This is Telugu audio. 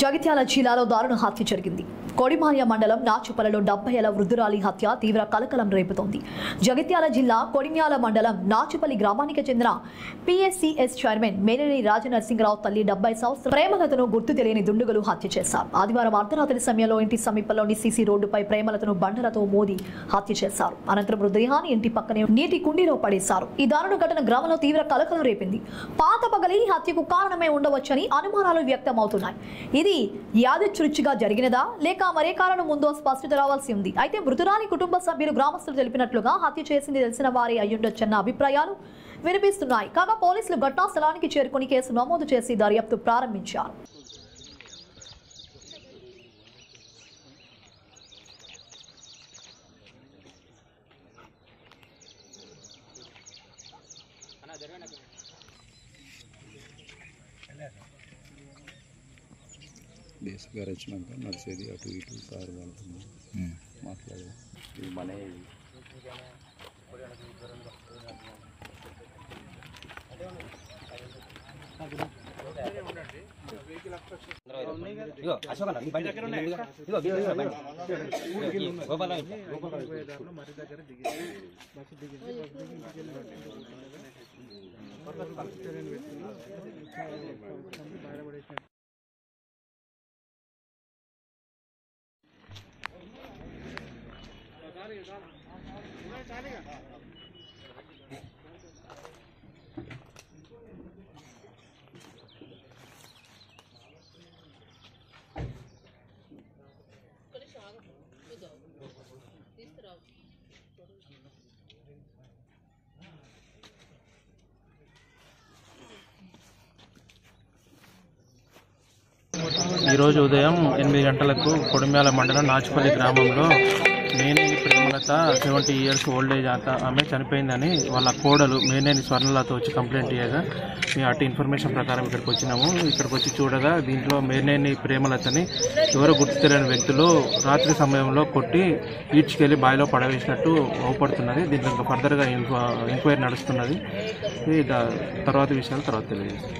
జగిత్యాల జిల్లాలో దారుణ హత్య జరిగింది. కొడిమాయ మండలం నాచుపల్లిలో 70 ఏళ్ల వృద్ధురాలి హత్య తీవ్ర కలకలం రేపుతోంది. జగిత్యాల జిల్లా కొడిమ్యాల మండలం నాచుపల్లి గ్రామానికి చెందిన PSCS చైర్మన్ మేనేని రాజనరసింహరావు తల్లి 70 సంవత్సరాల ప్రేమలతను గుర్తు తెలియని దుండగులు హత్య చేశారు. ఆదివారం అర్ధరాత్రి సమయంలో ఇంటి సమీపంలోని సిసి రోడ్డుపై ప్రేమలతను బండలతో మోది హత్య చేశారు. అనంతరం మృతదేహాన్ని ఇంటి పక్కనే నీటి కుండీలో పడేశారు. ఈ దారుణ ఘటన గ్రామంలో తీవ్ర కలకలం రేపింది. పాత పగలి హత్యకు కారణమే ఉండవచ్చని అనుమానాలు వ్యక్తమవుతున్నాయి. ఇది యాదృచ్ఛికంగా జరిగినదా లేక మరే కారణం ఉందో స్పష్టత రావాల్సి ఉంది. అయితే మృతురాలి కుటుంబ సభ్యులు గ్రామస్తులు తెలిపినట్లుగా హత్య చేసింది తెలిసిన వారి అయ్యుండొచ్చన్న అభిప్రాయాలు వినిపిస్తున్నాయి. కాగా పోలీసులు ఘటనా స్థలానికి చేరుకుని కేసు నమోదు చేసి దర్యాప్తు ప్రారంభించారు. దేశ గారు వచ్చినాక నడిచేది అటు ఇటు సార్ వాళ్ళతో మాట్లాడేది. ఇది మన ఈరోజు ఉదయం 8 గంటలకు కొడిమ్యాల మండలం నాచుపల్లి గ్రామంలో Meneni Premalatha 70 years old age ఆమె చనిపోయిందని వాళ్ళ కోడలు మేనేని స్వర్ణలత వచ్చి కంప్లైంట్ చేయగా మేము అటు ఇన్ఫర్మేషన్ ప్రకారం ఇక్కడికి వచ్చినాము. ఇక్కడికి వచ్చి చూడగా దీంట్లో మేనేని ప్రేమలతని ఎవరో గుర్తు తెలియని వ్యక్తులు రాత్రి సమయంలో కొట్టి ఈడ్చుకెళ్ళి బావిలో పడవేసినట్టు అవుపడుతున్నది. దీంట్లో ఇంకా ఫర్దర్గా ఎంక్వైరీ నడుస్తున్నది. తర్వాత విషయాలు తర్వాత తెలియజేస్తాం.